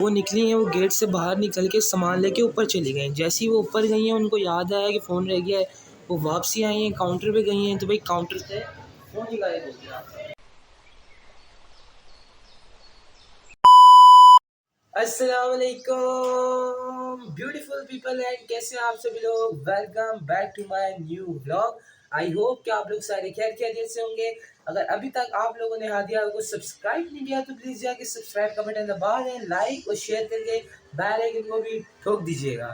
वो निकली हैं, वो गेट से बाहर निकल के सामान लेके ऊपर चली गई। जैसे ही वो ऊपर गई हैं उनको याद आया कि फ़ोन रह गया है, वो वापसी आई हैं, काउंटर पे गई हैं तो भाई काउंटर से फ़ोन ही गायब हो गया। अस्सलाम वालेकुम ब्यूटीफुल पीपल एंड कैसे हैं आप सभी लोग। Welcome back to my new vlog. I hope कि आप लोग सारे खैर खैरियत से होंगे। अगर अभी तक आप लोगों ने हादिया को सब्सक्राइब नहीं किया तो प्लीज़ जाके सब्सक्राइब का बटन दबा दें, लाइक और शेयर करके बेल आइकन को भी ठोक दीजिएगा,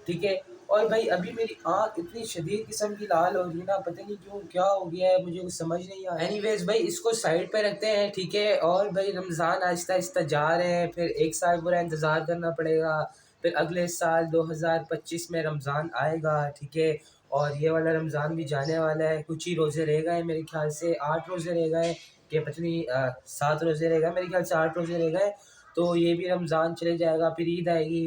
ठीक है। और भाई अभी मेरी आँख इतनी शदीद किस्म की लाल हो रही है ना, पता नहीं क्यों, क्या हो गया है, मुझे कुछ समझ नहीं आ। एनीवेज भाई इसको साइड पे रखते हैं, ठीक है। और भाई रमज़ान आहिस्ता आहिस्ता जा रहे हैं, फिर एक साल पूरा इंतज़ार करना पड़ेगा, फिर अगले साल 2025 में रमज़ान आएगा, ठीक है। और ये वाला रमज़ान भी जाने वाला है, कुछ ही रोज़े रह गए मेरे ख्याल से 8 रोज़े रह गए कि पता नहीं 7 रोज़े रह गए, मेरे ख्याल से 8 रोज़े रह गए। तो ये भी रमज़ान चले जाएगा, फिर ईद आएगी।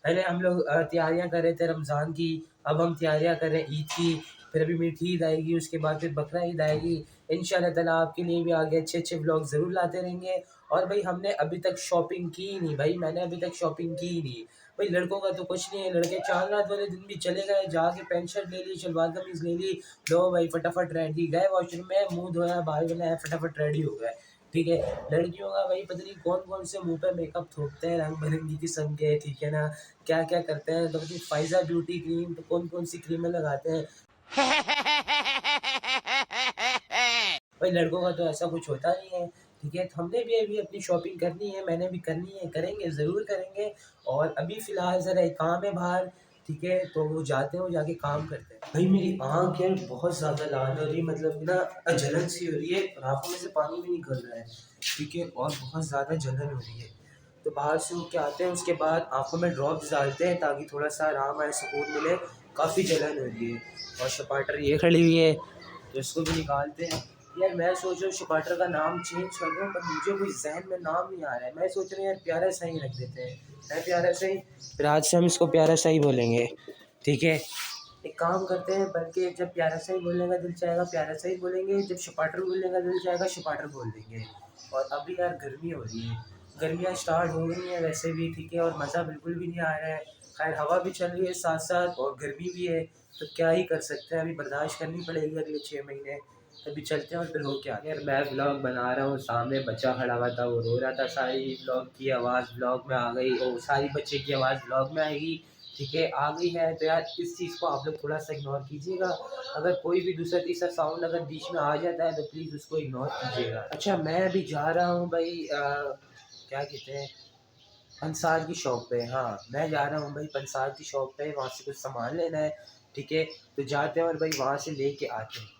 पहले हम लोग तैयारियां कर रहे थे रमज़ान की, अब हम तैयारियां कर रहे हैं ईद की, फिर अभी मीठी ईद आएगी, उसके बाद फिर बकरा ईद आएगी। इंशाल्लाह ताला आपके लिए भी आगे अच्छे अच्छे व्लॉग ज़रूर लाते रहेंगे। और भाई हमने अभी तक शॉपिंग की नहीं, भाई मैंने अभी तक शॉपिंग की नहीं। भाई लड़कों का तो कुछ नहीं है, लड़के चार रात वाले दिन भी चले गए, जाके पैंट शर्ट ले ली, शलवार कमीज़ ले ली, लो भाई फटाफट रेडी गए वॉशरूम में, मुँह धोया, बाल बनाया, फटाफट रेडी हो गए, ठीक है। लड़कियों का भाई पता नहीं कौन कौन से मुंह पे मेकअप थोपते हैं रंग बिरंगी किस्म के, ठीक है ना, क्या क्या करते हैं। तो पता फाइजा ब्यूटी क्रीम, तो कौन कौन सी क्रीमें लगाते हैं। भाई लड़कों का तो ऐसा कुछ होता नहीं है, ठीक है। तो हमने भी अभी अपनी शॉपिंग करनी है, मैंने भी करनी है, करेंगे ज़रूर करेंगे। और अभी फ़िलहाल ज़रा एक काम है बाहर, ठीक है, तो वो जाते हैं, वो जाके काम करते हैं। भाई मेरी आँख यार बहुत ज़्यादा लाल हो रही है, मतलब ना जलन सी हो रही है और आँखों में से पानी भी निकल रहा है, ठीक है, और बहुत ज़्यादा जलन हो रही है। तो बाहर से होके आते हैं, उसके बाद आँखों में ड्रॉप्स डालते हैं ताकि थोड़ा सा आराम आए, सुकून मिले। काफ़ी जलन हो रही है। और शपाटर ये खड़ी हुई है तो इसको भी निकालते हैं। यार मैं सोच रहा हूँ शपाटर का नाम चेंज कर दूँ, पर मुझे कोई जहन में नाम नहीं आ रहा है। मैं सोच रहा हूँ यार प्यारा सा ही रख देते हैं, है प्यारा सा ही, फिर आज से हम इसको प्यारा सा ही बोलेंगे, ठीक है। एक काम करते हैं, बल्कि जब प्यारा सा ही बोलने का दिल चाहेगा प्यारा सा ही बोलेंगे, जब शपाटर बोलने का दिल चाहेगा शपाटर बोल देंगे। और अभी यार गर्मी हो रही है, गर्मियाँ स्टार्ट हो गई हैं वैसे भी, ठीक है, और मज़ा बिल्कुल भी नहीं आ रहा है। खैर हवा भी चल रही है साथ साथ और गर्मी भी है, तो क्या ही कर सकते हैं, अभी बर्दाश्त करनी पड़ेगी अगले 6 महीने। अभी चलते हैं और फिर हो क्या। यार मैं व्लॉग बना रहा हूँ, सामने बच्चा खड़ा हुआ था, वो रो रहा था, सारी व्लॉग की आवाज़ व्लॉग में आ गई, और सारी बच्चे की आवाज़ व्लॉग में आएगी, ठीक है, आ गई है। तो यार इस चीज़ को आप लोग थोड़ा सा इग्नोर कीजिएगा। अगर कोई भी दूसरा तीसरा साउंड अगर बीच में आ जाता है तो प्लीज़ उसको इग्नोर कीजिएगा। अच्छा मैं अभी जा रहा हूँ भाई क्या कहते हैं, पंसार की शॉप पे। हाँ मैं जा रहा हूँ भाई पंसार की शॉप पे, वहाँ से कुछ सामान लेना है, ठीक है। तो जाते हैं और भाई वहाँ से लेके आते हैं।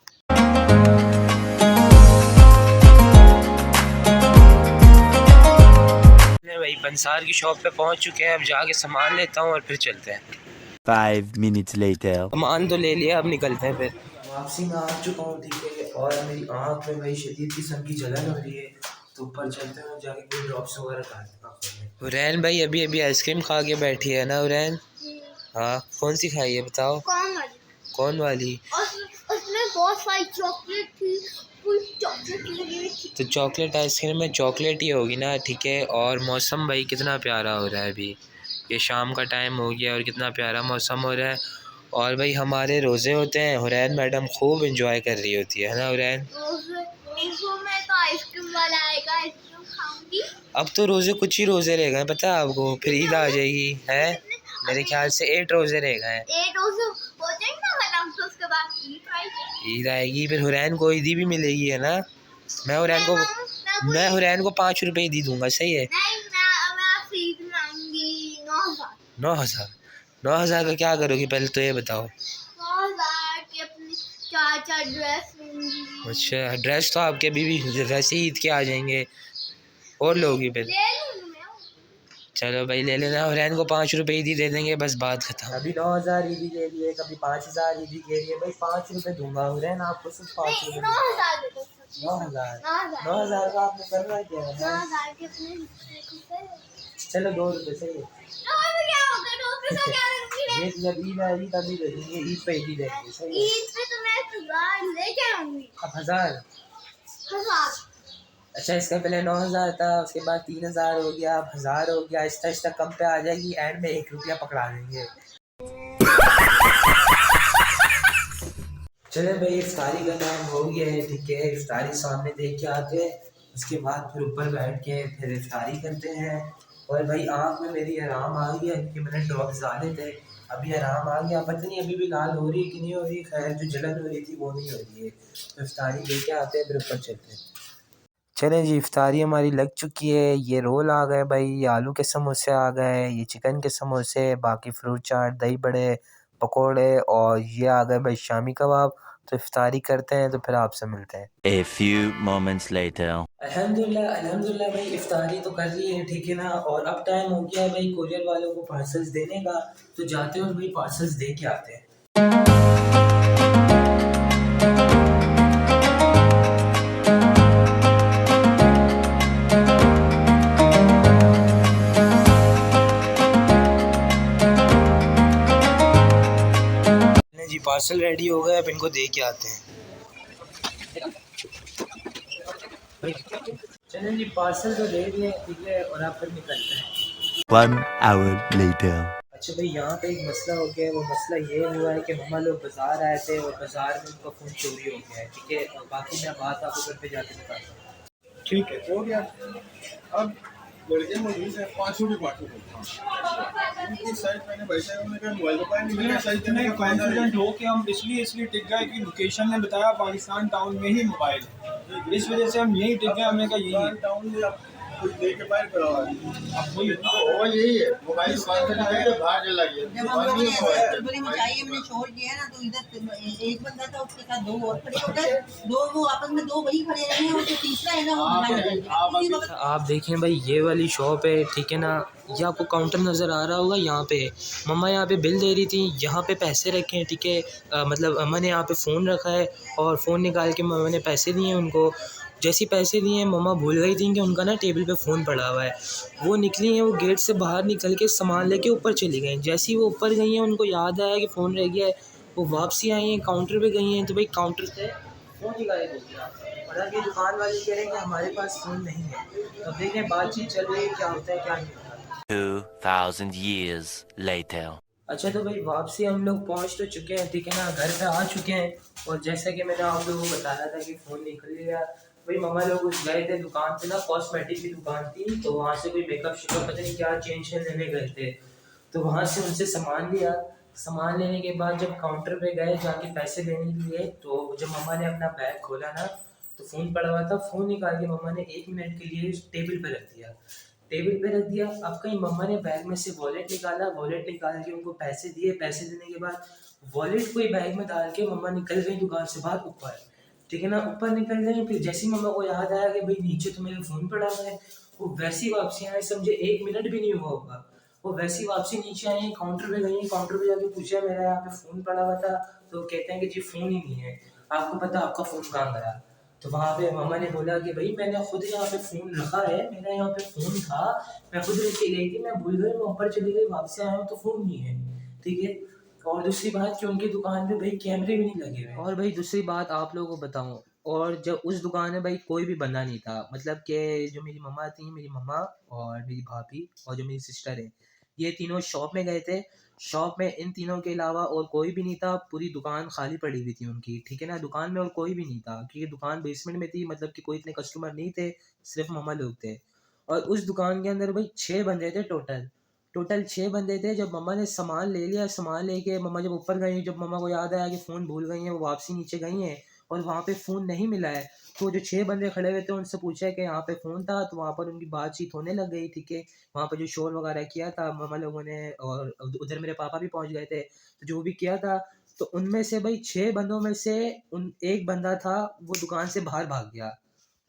भाई पंसार की शॉप पे पहुँच चुके हैं, अब जाके सामान लेता हूँ और फिर चलते हैं। 5 minutes later. सामान तो ले लिया, अब निकलते हैं। फिर वापसी में आ चुका हूँ, ठीक है, और मेरी आँख में भाई शदीद किस्म की जलन हो रही है, तो ऊपर चलते हैं, जाके कोई ड्रॉप्स वगैरह खा। हुरैन भाई अभी अभी आइसक्रीम खा के बैठी है ना हुरैन? हाँ कौन सी खाई है बताओ? कौन वाली? उसमें बहुत सारी चॉकलेट थी, फुल चॉकलेट लगी हुई थी। तो चॉकलेट आइसक्रीम में चॉकलेट ही होगी ना, ठीक है। और मौसम भाई कितना प्यारा हो रहा है, अभी ये शाम का टाइम हो गया और कितना प्यारा मौसम हो रहा है। और भाई हमारे रोज़े होते हैं, हुरैन मैडम खूब एंजॉय कर रही होती है ना हुरैन? में तो आइसक्रीम वाला आएगा, आइसक्रीम खाऊंगी। अब तो रोज़े कुछ ही रोज़े रह गए पता है आपको, फिर ईद आ जाएगी है, मेरे ख्याल से 8 रोज़े रह गए हैं। 8 रोज़े हो जाएंगे खत्म, तो उसके बाद ईद आएगी, फिर हुरैन को ईदी भी मिलेगी है ना। मैं हुरैन को 5 रुपये दी दूंगा, सही है? नहीं मैं ईद मांगी 9,000 9,000 का क्या करोगी पहले तो ये बताओ? 9,000 की अपनी 4 ड्रेस लूंगी। अच्छा ड्रेस तो आपके अभी भी वैसे ही ईद के आ जाएंगे, और लोगी फिर? चलो भाई ले लेना, हुरैन को 5 रुपये ईदी दे देंगे, बस बात खत्म। अभी 9,000 ईदी के लिए, कभी 5,000 ईदी के लिए, भाई 5 रुपये दूंगा हुरैन आपको, सिर्फ 5 रुपये। 9,000 का आपने करना क्या है? चलो 2 रुपये सही है। ये जब ईद आएगी तभी दे देंगे, ईद पे ईदी देंगे, सही है? ईद पे तो मैं 1000 लेके आऊंगी। अब 1000 अच्छा, इसका पहले 9,000 था, उसके बाद 3,000 हो गया, 1,000 हो गया, आहिस्ता आहिस्ता कम पे आ जाएगी, एंड में 1 रुपया पकड़ा देंगे। चले भाई, इफ्तारी का टाइम हो गया है, ठीक है। इफ्तारी सामने देख के आते हैं, उसके बाद फिर ऊपर बैठ के फिर इफ्तारी करते हैं। और भाई आँख में मेरी आराम आ गया क्योंकि मैंने ड्रॉप्स डाले थे, अभी आराम आ गया। पता नहीं अभी भी लाल हो रही है कि नहीं हो रही, खैर जो जलन हो रही थी वो नहीं हो रही है। तो इफ्तारी लेके आते हैं, फिर ऊपर चलते हैं। चलें जी, इफ्तारी हमारी लग चुकी है। ये रोल आ गए भाई, ये आलू के समोसे आ गए, ये चिकन के समोसे, बाकी फ्रूट चाट, दही बड़े, पकोड़े, और ये आ गए भाई शामी कबाब। तो इफ्तारी करते हैं, तो फिर आपसे मिलते हैं। A few moments later. अल्हम्दुलिल्लाह अल्हम्दुलिल्लाह भाई, इफ्तारी तो कर ली है, ठीक है ना। और अब टाइम हो गया है भाई कोरियर वालों को पार्सल्स देने का। तो जाते हैं और भाई पार्सल्स दे के आते हैं। जी पार्सल रेडी हो गए, अब इनको दे के आते हैं। चलें जी, पार्सल तो दे दिए, ठीक है, और आप फिर निकलते हैं। 1 hour later. अच्छा भाई, यहाँ पे एक मसला हो गया है। वो मसला ये हुआ है कि मम्मा लोग बाज़ार आए थे और बाज़ार में उनका फ़ोन चोरी हो गया है, ठीक है। और बाकी मैं बात आपको घर पे जाके बताता हूँ। ठीक है, हो गया। अब लड़के मौजूद है, 500 उनकी साइज मैंने वैसे उन्होंने कहा मोबाइल का नहीं, मैंने साइज देने का कॉन्फिडेंट हो कि हम इसलिए टिक गए कि लोकेशन ने बताया पाकिस्तान टाउन में ही मोबाइल है, इस वजह से हम यही टिक गए। हमने कहा यही टाउन में अब कुछ दे के बाहर खड़ा हुआ है। अब वही वो यही है, मोबाइल दुकान से निकाल के बाहर चला गया। जब हम लोगों ने चुलबुली मचाई, हमने शोर किया ना, तो इधर एक बंदा था, उसके साथ 2 और खड़े हो गए। 2 वो आपस में 2 वही खड़े रहे हैं, और जो तीसरा है ना वो बाहर। आप देखें भाई, ये वाली शॉप है, ठीक है ना। ये आपको काउंटर नज़र आ रहा होगा, यहाँ पे मम्मा यहाँ पे बिल दे रही थी, यहाँ पे पैसे रखे हैं, ठीक है। मतलब अम्मा ने यहाँ पे फ़ोन रखा है और फ़ोन निकाल के मम्मा ने पैसे दिए उनको। जैसे पैसे दिए, मम्मा भूल गई थी कि उनका ना टेबल पे फ़ोन पड़ा हुआ है। वो निकली हैं, वो गेट से बाहर निकल के सामान लेके ऊपर चली गई। जैसे ही वो ऊपर गई हैं, उनको याद आया कि फ़ोन रह गया है। वो वापसी आई हैं, काउंटर पे गई हैं, तो भाई काउंटर से फ़ोन ही गायब हो गया। और अब ये दुकान वाले कह रहे हैं कि हमारे पास फ़ोन नहीं है। तो देखें बातचीत चल रही है, क्या होता है क्या नहीं होता। 2,000 years later. अच्छा, तो भाई वापसी हम लोग पहुंच तो चुके हैं, ठीक है ना, घर पे आ चुके हैं। और जैसा कि मैंने आप लोगों को बताया था कि फ़ोन निकल लिया। भाई मम्मा लोग उस गए थे दुकान पे ना, कॉस्मेटिक की दुकान थी, तो वहाँ से कोई मेकअप शेकअप पता नहीं क्या चेंज लेने गए थे। तो वहाँ से उनसे सामान लिया। सामान लेने के बाद जब काउंटर पे गए जाके पैसे देने के लिए, तो जब मम्मा ने अपना बैग खोला ना, तो फ़ोन पड़ा हुआ था। फ़ोन निकाल के मम्मा ने 1 मिनट के लिए टेबल पे रख दिया। टेबल पे रख दिया। अब कहीं मम्मा ने बैग में से वॉलेट निकाला, वॉलेट निकाल के उनको पैसे दिए। पैसे देने के बाद वॉलेट को ही बैग में डाल के मम्मा निकल गई दुकान से बाहर ऊपर, ठीक है ना। ऊपर निकल गई, फिर जैसे ही मम्मा को याद आया कि भाई नीचे तो मेरा फ़ोन पड़ा हुआ है, वो वैसी वापसी आए, समझे 1 मिनट भी नहीं हुआ होगा। वो वैसी वापसी नीचे आई, काउंटर पे गई, काउंटर पे जाके पूछा मेरा यहाँ पे फ़ोन पड़ा हुआ था। तो कहते हैं कि जी फ़ोन ही नहीं है, आपको पता आपका फ़ोन कहाँ गया। तो वहाँ पे मम्मा ने बोला कि भाई मैंने खुद यहाँ पे फ़ोन रखा है, मेरा यहाँ पे फ़ोन था, मैं खुद लेके गई थी, मैं भूल गई, मैं ऊपर चली गई, वापस आया हूँ तो फ़ोन नहीं है, ठीक है। और दूसरी बात कि उनकी दुकान पे भाई कैमरे भी नहीं लगे हुए। और भाई दूसरी बात आप लोगों को बताऊँ, और जब उस दुकान में भाई कोई भी बंदा नहीं था, मतलब कि जो मेरी मम्मा थी, मेरी मम्मा और मेरी भाभी और जो मेरी सिस्टर है, ये तीनों शॉप में गए थे। शॉप में इन तीनों के अलावा और कोई भी नहीं था, पूरी दुकान खाली पड़ी हुई थी उनकी, ठीक है ना। दुकान में और कोई भी नहीं था क्योंकि दुकान बेसमेंट में थी, मतलब कि कोई इतने कस्टमर नहीं थे, सिर्फ मम्मा लोग थे। और उस दुकान के अंदर भाई 6 बंदे थे टोटल। टोटल 6 बंदे थे। जब मम्मा ने सामान ले लिया, सामान लेके मम्मा जब ऊपर गई, जब मम्मा को याद आया कि फ़ोन भूल गई हैं, वो वापसी नीचे गई हैं और वहाँ पे फ़ोन नहीं मिला है। तो जो 6 बंदे खड़े हुए थे उनसे पूछा कि यहाँ पे फ़ोन था, तो वहाँ पर उनकी बातचीत होने लग गई, ठीक है। वहाँ पर जो शोर वगैरह किया था मम्मा लोगों ने, और उधर मेरे पापा भी पहुँच गए थे, तो जो भी किया था, तो उनमें से भाई 6 बंदों में से उन एक बंदा था, वो दुकान से बाहर भाग गया।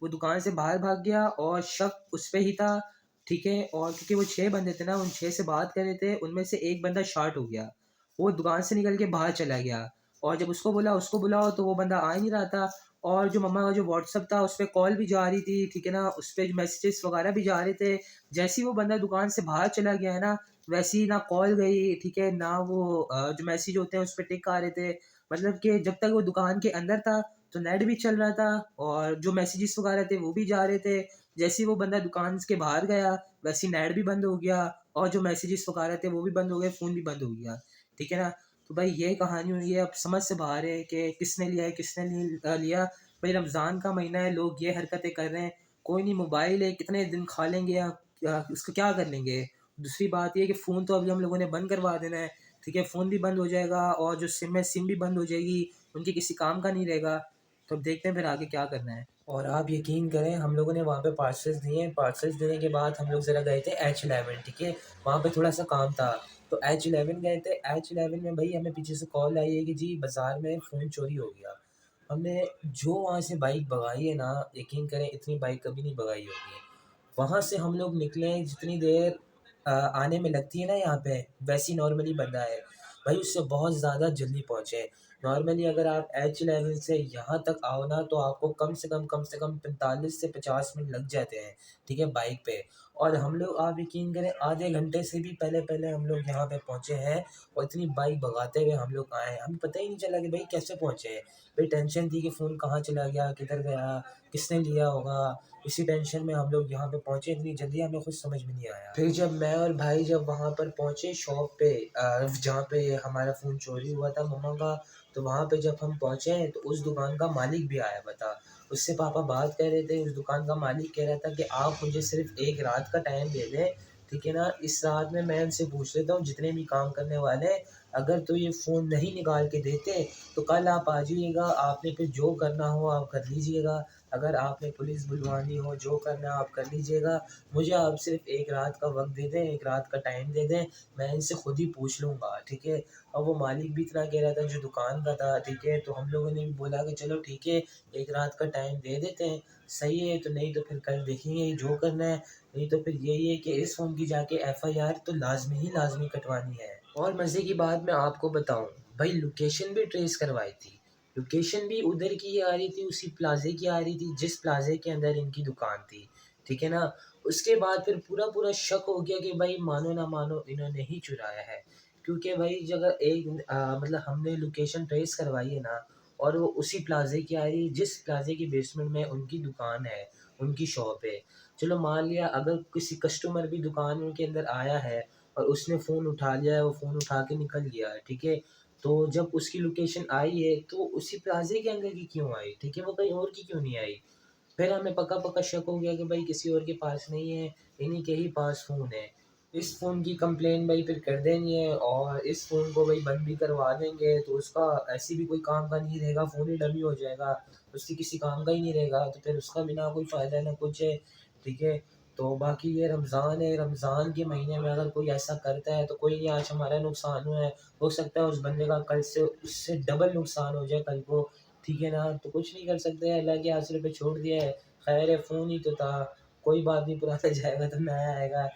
वो दुकान से बाहर भाग गया और शक उस पे ही था, ठीक है। और क्योंकि वो 6 बंदे थे ना, उन 6 से बात कर रहे थे, उनमें से एक बंदा शॉर्ट हो गया, वो दुकान से निकल के बाहर चला गया। और जब उसको बोला उसको बुलाओ, तो वो बंदा आ ही नहीं रहा था। और जो मम्मा का जो व्हाट्सअप था उस पे कॉल भी जा रही थी, ठीक है ना, उस पे मैसेजेस वगैरह भी जा रहे थे। जैसे ही वो बंदा दुकान से बाहर चला गया है ना, वैसे ही ना कॉल गई, ठीक है, ना वो जो मैसेज होते हैं उस पे टिक आ रहे थे। मतलब कि जब तक वो दुकान के अंदर था तो नेट भी चल रहा था और जो मैसेजेस वगैरह थे वो भी जा रहे थे। जैसे ही वो बंदा दुकान के बाहर गया वैसे ही नेट भी बंद हो गया और जो मैसेजेस वगैरह थे वो भी बंद हो गए, फ़ोन भी बंद हो गया, ठीक है ना। तो भाई ये कहानी हुई है, अब समझ से बाहर है कि किसने लिया है किसने नहीं लिया। भाई रमज़ान का महीना है, लोग ये हरकतें कर रहे हैं, कोई नहीं, मोबाइल है, कितने दिन खा लेंगे या उसको क्या कर लेंगे। दूसरी बात ये है कि फ़ोन तो अभी हम लोगों ने बंद करवा देना है, ठीक है, फ़ोन भी बंद हो जाएगा और जो सिम है सिम भी बंद हो जाएगी, उनके किसी काम का नहीं रहेगा। तो अब देखते हैं फिर आगे क्या करना है। और आप यकीन करें हम लोगों ने वहाँ पे पार्सल्स दिए, पार्सल्स देने के बाद हम लोग ज़रा गए थे H11, ठीक है, वहाँ पे थोड़ा सा काम था तो H11 गए थे। H11 में भाई हमें पीछे से कॉल आई है कि जी बाज़ार में फ़ोन चोरी हो गया। हमने जो वहाँ से बाइक भगाई है ना, यकीन करें इतनी बाइक कभी नहीं भगाई होगी। वहाँ से हम लोग निकले, जितनी देर आने में लगती है ना यहाँ पे, वैसी नॉर्मली बंदा है भाई, उससे बहुत ज़्यादा जल्दी पहुँचे। नॉर्मली अगर आप H11 से यहाँ तक आओ ना तो आपको कम से कम 45 से 50 मिनट लग जाते हैं, ठीक है, बाइक पे। और हम लोग, आप यकीन करें, आधे घंटे से भी पहले हम लोग यहाँ पे पहुँचे हैं और इतनी बाइक भगाते हुए हम लोग आए हैं। हमें पता ही नहीं चला कि भाई कैसे पहुँचे हैं। भाई टेंशन थी कि फ़ोन कहाँ चला गया, किधर गया, किसने लिया होगा। इसी टेंशन में हम लोग यहाँ पे पहुँचे, इतनी जल्दी हमें कुछ समझ में नहीं आया। फिर जब मैं और भाई जब वहाँ पर पहुँचे शॉप पे, जहाँ पे हमारा फ़ोन चोरी हुआ था मम्मा का, तो वहाँ पे जब हम पहुँचे तो उस दुकान का मालिक भी आया हुआ था। उससे पापा बात कर रहे थे, उस दुकान का मालिक कह रहा था कि आप मुझे सिर्फ़ एक रात का टाइम दे दें, ठीक है ना। इस रात में मैं उनसे पूछ लेता हूँ जितने भी काम करने वाले हैं, अगर तो ये फ़ोन नहीं निकाल के देते तो कल आप आ जाइएगा, आपने फिर जो करना हो आप कर लीजिएगा। अगर आपने पुलिस बुलवानी हो, जो करना है आप कर लीजिएगा। मुझे आप सिर्फ़ एक रात का वक़्त दे दें, एक रात का टाइम दे दें, मैं इनसे खुद ही पूछ लूँगा, ठीक है। और वो मालिक भी इतना कह रहा था जो दुकान का था, ठीक है। तो हम लोगों ने भी बोला कि चलो ठीक है, एक रात का टाइम दे देते हैं, सही है। तो नहीं तो फिर कल देखेंगे जो करना है, नहीं तो फिर यही है कि इस फ़ोन की जाके FIR तो लाज़मी कटवानी है। और मज़े की बात मैं आपको बताऊँ, भाई लोकेशन भी ट्रेस करवाई थी। लोकेशन भी उधर की ही आ रही थी, उसी प्लाज़े की आ रही थी जिस प्लाज़े के अंदर इनकी दुकान थी, ठीक है ना। उसके बाद फिर पूरा शक हो गया कि भाई मानो ना मानो इन्होंने ही चुराया है। क्योंकि भाई जगह एक मतलब हमने लोकेशन ट्रेस करवाई है ना, और वो उसी प्लाज़े की आ रही है जिस प्लाज़े की बेसमेंट में उनकी दुकान है, उनकी शॉप है। चलो मान लिया अगर किसी कस्टमर भी दुकान उनके अंदर आया है और उसने फ़ोन उठा लिया है, वो फ़ोन उठा के निकल गया है, ठीक है। तो जब उसकी लोकेशन आई है तो उसी प्लाज़े के अंदर की क्यों आई, ठीक है, वो कहीं और की क्यों नहीं आई। फिर हमें पक्का शक हो गया कि भाई किसी और के पास नहीं है, इन्हीं के ही पास फ़ोन है। इस फ़ोन की कंप्लेन भाई फिर कर देनी है और इस फ़ोन को भाई बंद भी करवा देंगे तो उसका ऐसे भी कोई काम का नहीं रहेगा, फ़ोन ही डमी हो जाएगा, उसकी किसी काम का ही नहीं रहेगा, तो फिर उसका भी ना कोई फ़ायदा ना कुछ है, ठीक है। तो बाकी ये रमज़ान है, रमज़ान के महीने में अगर कोई ऐसा करता है तो कोई नहीं, आज हमारा नुकसान हुआ है, हो सकता है उस बंदे का कल से उससे डबल नुकसान हो जाए कल को, ठीक है ना। तो कुछ नहीं कर सकते, अल्लाह के आसरे पे छोड़ दिया है। खैर है, फ़ोन ही तो था, कोई बात नहीं, पुराना जाएगा तो नया आएगा।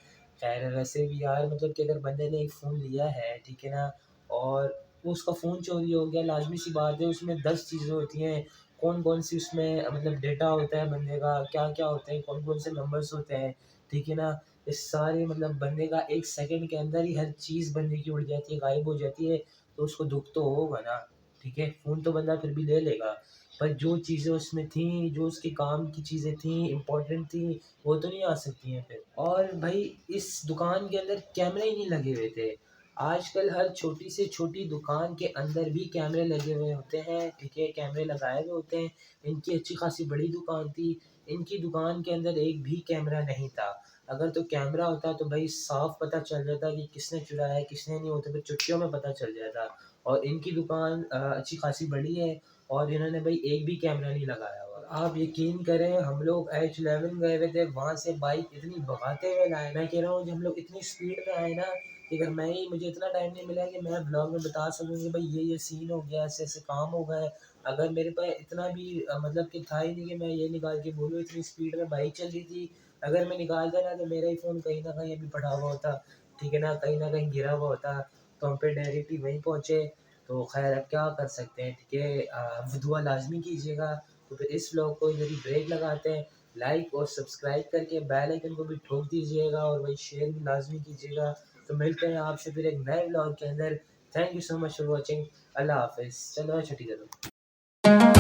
खैर है, वैसे भी यार मतलब कि अगर बंदे ने एक फ़ोन लिया है, ठीक है ना, और वो उसका फ़ोन चोरी हो गया, लाज़मी सी बात है उसमें 10 चीज़ें होती हैं, कौन-कौन सी उसमें मतलब डेटा होता है बंदे का, क्या-क्या होते हैं, कौन-कौन से नंबर्स होते हैं, ठीक है ना। ये सारे मतलब बंदे का 1 सेकंड के अंदर ही हर चीज़ बंदे की उड़ जाती है, गायब हो जाती है, तो उसको दुःख तो होगा ना, ठीक है। फ़ोन तो बंदा फिर भी ले लेगा, पर जो चीज़ें उसमें थी, जो उसके काम की चीज़ें थी, इम्पोर्टेंट थी, वो तो नहीं आ सकती हैं फिर। और भाई इस दुकान के अंदर कैमरे ही नहीं लगे हुए थे। आजकल हर छोटी से छोटी दुकान के अंदर भी कैमरे लगे हुए होते हैं, ठीक है, कैमरे लगाए हुए होते हैं। इनकी अच्छी खासी बड़ी दुकान थी, इनकी दुकान के अंदर एक भी कैमरा नहीं था। अगर तो कैमरा होता तो भाई साफ़ पता चल जाता कि किसने चुराया है, किसने नहीं, वो तो फिर चुटकियों में पता चल जाता। और इनकी दुकान अच्छी खासी बड़ी है और इन्होंने भाई एक भी कैमरा नहीं लगाया हुआ। आप यकीन करें हम लोग H11 गए हुए थे, वहाँ से बाइक इतनी भगाते हुए लाए, मैं कह रहा हूँ जब हम लोग इतनी स्पीड में आए ना कि अगर मुझे इतना टाइम नहीं मिला कि मैं ब्लॉग में बता सकूँ कि भाई ये सीन हो गया, ऐसे-ऐसे काम हो गए। अगर मेरे पास इतना भी मतलब कि था ही नहीं कि मैं ये निकाल के बोलूँ, इतनी स्पीड में बाइक चल रही थी। अगर मैं निकालता ना तो मेरा ही फ़ोन कहीं न कहीं अभी पड़ा हुआ होता, ठीक है ना, कहीं न कहीं गिरा हुआ होता, तो हम फिर डायरेक्टली वहीं पहुँचे। तो ख़ैर अब क्या कर सकते हैं, ठीक है। दुआ लाज़मी कीजिएगा। तो फिर इस व्लॉग को इधर ही ब्रेक लगाते हैं। लाइक और सब्सक्राइब करके बेल आइकन को भी ठोक दीजिएगा और भाई शेयर भी लाज़मी कीजिएगा। तो मिलते हैं आपसे फिर एक नए व्लॉग के अंदर। Thank you so much for watching. अल्लाह हाफ़िज़। चलो छुट्टी करो।